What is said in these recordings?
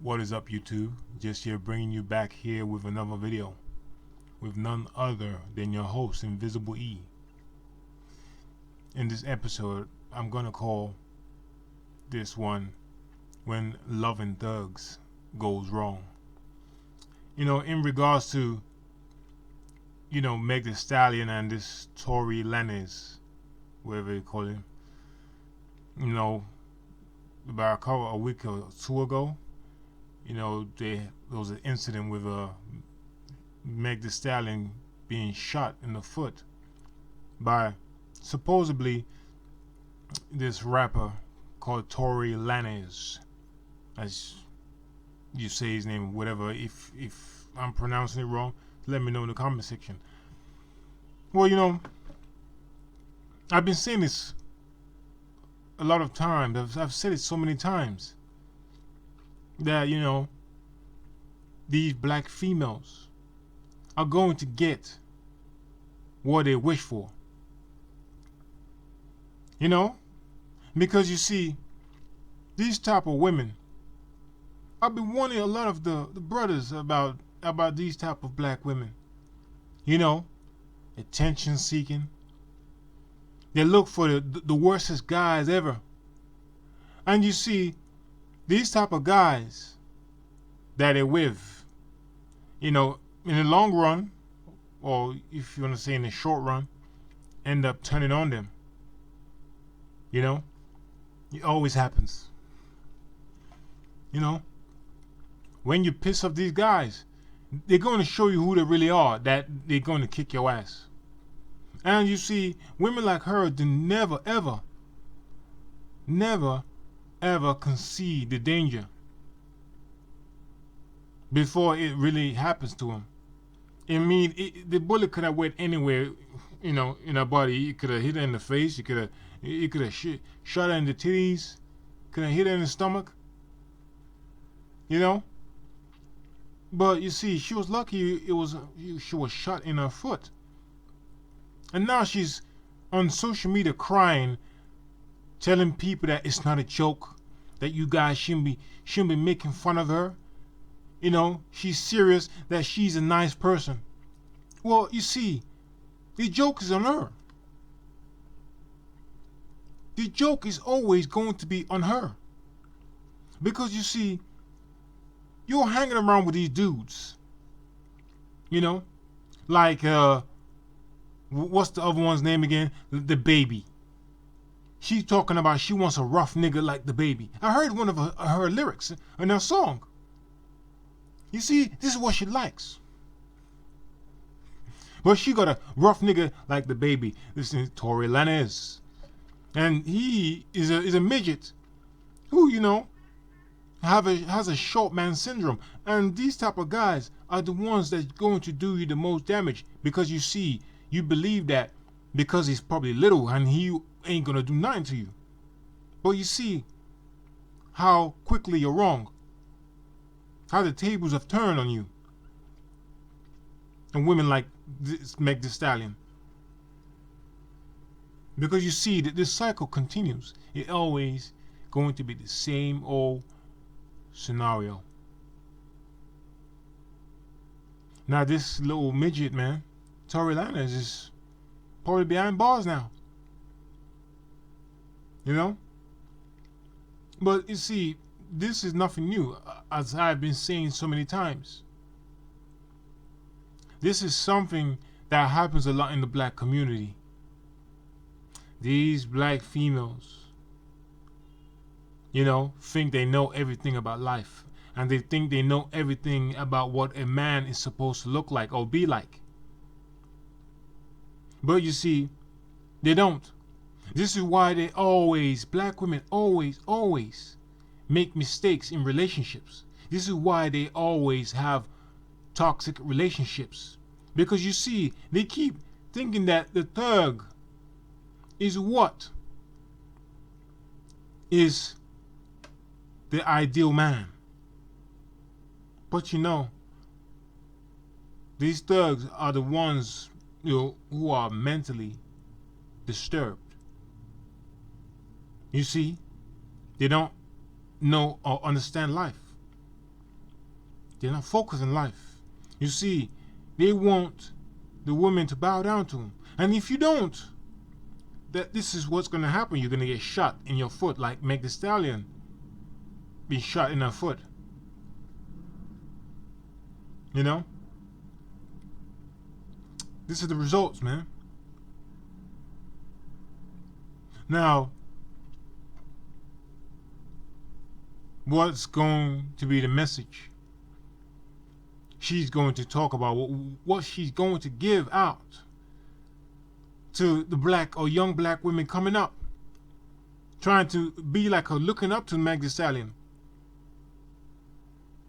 What is up, YouTube? Just here bringing you back here with another video with none other than your host, Invisible E. In this episode, I'm gonna call this one When Loving Thugs Goes Wrong. In regards to, Meg the Stallion and this Tory Lanez, whatever they call him. About a week or two ago, there was an incident with Meg the Stallion being shot in the foot by supposedly this rapper called Tory Lanez, as you say his name, whatever. If I'm pronouncing it wrong, let me know in the comment section. Well, I've been saying this a lot of times. I've said it so many times that these black females are going to get what they wish for. Because you see, these type of women, I've been warning a lot of the brothers about these type of black women. Attention seeking. They look for the worstest guys ever. And you see, these type of guys that they're with, in the long run, or if you want to say in the short run, end up turning on them. It always happens. When you piss off these guys, they're going to show you who they really are, that they're going to kick your ass. And you see, women like her do never, ever concede the danger before it really happens to them. The bullet could have went anywhere, in her body. It could have hit her in the face. It could have shot her in the titties. Could have hit her in the stomach. But you see, she was lucky. She was shot in her foot. And now she's on social media crying, telling people that it's not a joke, that you guys shouldn't be making fun of her. She's serious, that she's a nice person. Well, you see, the joke is on her. The joke is always going to be on her. Because you see, you're hanging around with these dudes. Like, what's the other one's name again? The Baby. She's talking about she wants a rough nigga like the Baby. I heard one of her lyrics in her song. You see, this is what she likes. But she got a rough nigga like the Baby. This is Tory Lanez. And he is a midget who, has a short man syndrome. And these type of guys are the ones that's going to do you the most damage, because you see, you believe that because he's probably little and he ain't gonna do nothing to you. But you see how quickly you're wrong. How the tables have turned on you. And women like Meg the Stallion. Because you see that this cycle continues. It's always going to be the same old scenario. Now this little midget, man, Tory Lanez, is probably behind bars now. But you see, this is nothing new, as I've been saying so many times. This is something that happens a lot in the black community. These black females, think they know everything about life. And they think they know everything about what a man is supposed to look like or be like. But you see, they don't. This is why black women always make mistakes in relationships. This is why they always have toxic relationships. Because you see, they keep thinking that the thug is what is the ideal man. But these thugs are the ones who are mentally disturbed. You see, they don't know or understand life. They're not focused in life. You see, they want the women to bow down to them. And if you don't, this is what's going to happen. You're going to get shot in your foot, like Meg the Stallion being shot in her foot. You know? This is the results, man. Now, what's going to be the message? She's going to talk about what she's going to give out to the black or young black women coming up, trying to be like her, looking up to Meg Thee Stallion.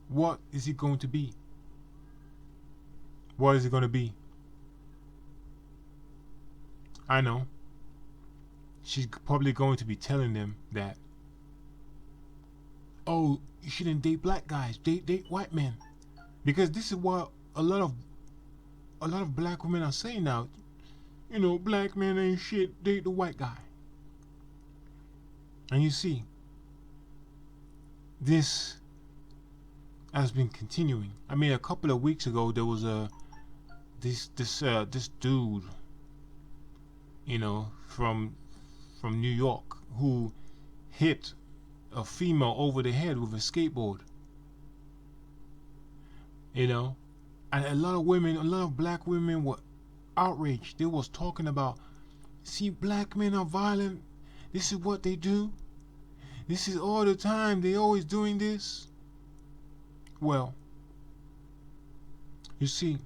What is it going to be? What is it going to be? I know. She's probably going to be telling them that, oh, you shouldn't date black guys, date white men, because this is what a lot of black women are saying now. You know, black men ain't shit, date the white guy. And you see, this has been continuing. I mean, a couple of weeks ago there was this dude, you know, from New York, who hit a female over the head with a skateboard. You know, and a lot of black women were outraged. They was talking about, see, black men are violent. This is what they do. This is all the time. They always doing this. Well, you see,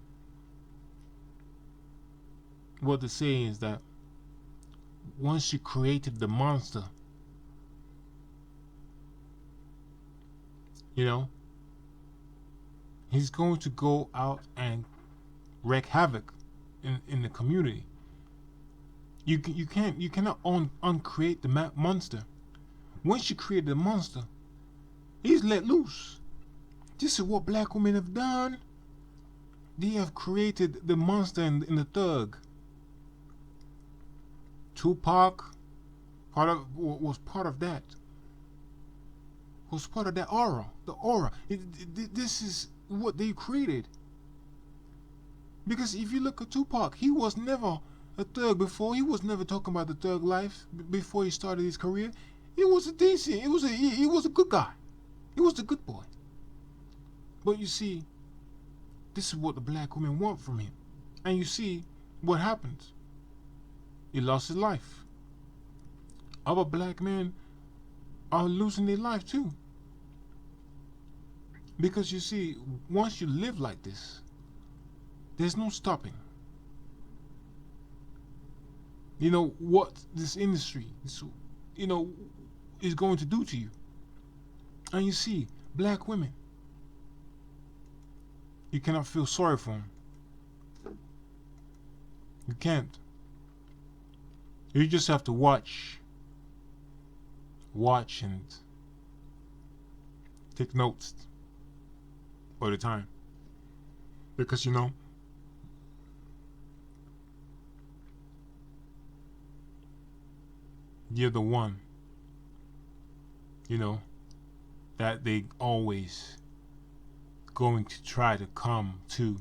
what they're saying is that once you created the monster, you know, he's going to go out and wreak havoc in the community. You cannot uncreate the monster. Once you create the monster, he's let loose. This is what black women have done. They have created the monster in the thug. Tupac was part of that. Was part of that aura. The aura. This is what they created. Because if you look at Tupac, he was never a thug before. He was never talking about the thug life before he started his career. He was a decent. He was a good guy. He was the good boy. But you see, this is what the black women want from him. And you see what happens. He lost his life. Other black men are losing their life too. Because you see, once you live like this, there's no stopping. You know what this industry, you know, is going to do to you. And you see, black women, you cannot feel sorry for them. You can't. You just have to watch and take notes all the time. Because, you know, you're the one, you know, that they always going to try to come to,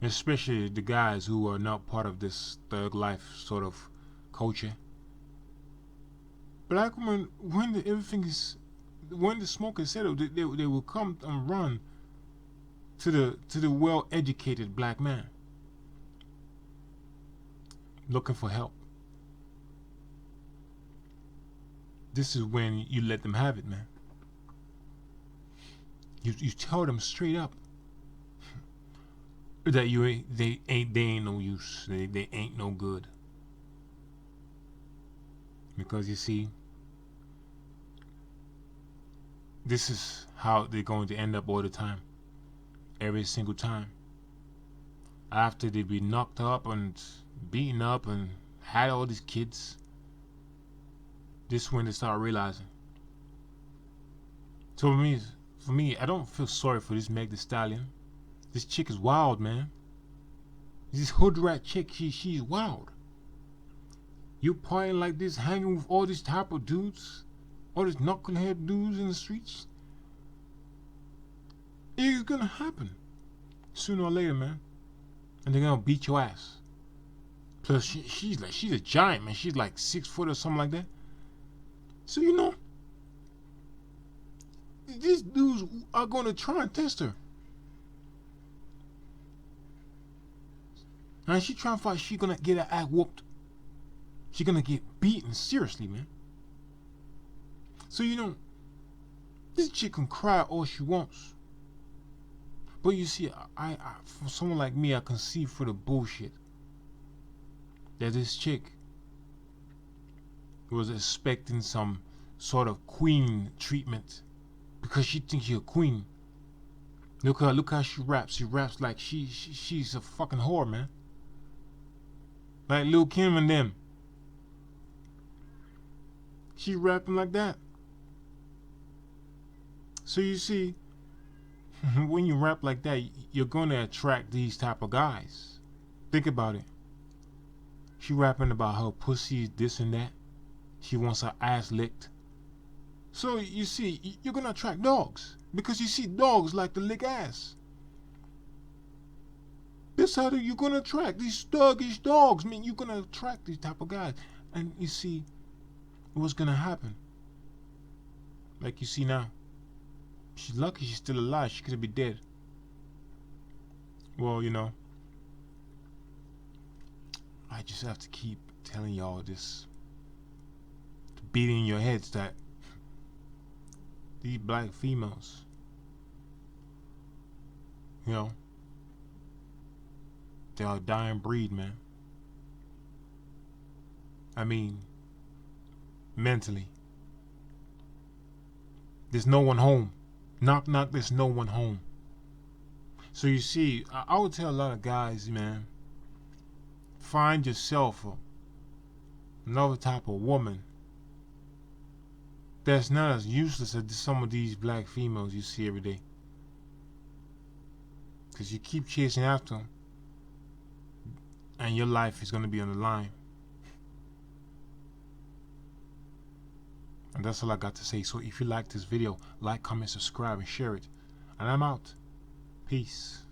especially the guys who are not part of this thug life sort of culture. Black women, when the smoke is settled, they will come and run to the well-educated black man looking for help. This is when you let them have it, man. You tell them straight up that they ain't no use. They ain't no good. Because you see, this is how they're going to end up all the time. Every single time. After they be knocked up and beaten up and had all these kids, this is when they start realizing. So for me, I don't feel sorry for this Meg Thee Stallion. This chick is wild, man. This hood rat chick, she's wild. You partying like this, hanging with all these type of dudes, all these knucklehead dudes in the streets. You gonna happen sooner or later, man. And they're gonna beat your ass. Plus, she's a giant, man. She's like 6 foot or something like that. So these dudes are gonna try and test her. And she trying to fight. She gonna get her ass whooped. She gonna get beaten seriously, man. So this chick can cry all she wants. But you see, I for someone like me, I can see for the bullshit that this chick was expecting some sort of queen treatment because she thinks she's a queen. Look how she raps. She raps like she's a fucking whore, man. Like Lil Kim and them. She rapping like that. So you see, when you rap like that, you're gonna attract these type of guys. Think about it. She rapping about her pussy, this and that. She wants her ass licked. So you see, you're gonna attract dogs because you see dogs like to lick ass. That's how you're gonna attract these thuggish dogs. I mean, you're gonna attract these type of guys, and you see what's gonna happen. Like you see now, she's lucky she's still alive. She could be dead. Well, I just have to keep telling y'all this, beating your heads that these black females, they are a dying breed, man. I mean, mentally. There's no one home. Knock, knock, there's no one home. So you see, I would tell a lot of guys, man, find yourself another type of woman that's not as useless as some of these black females you see every day. Because you keep chasing after them, and your life is going to be on the line. And that's all I got to say. So if you like this video, like, comment, subscribe, and share it. And I'm out. Peace.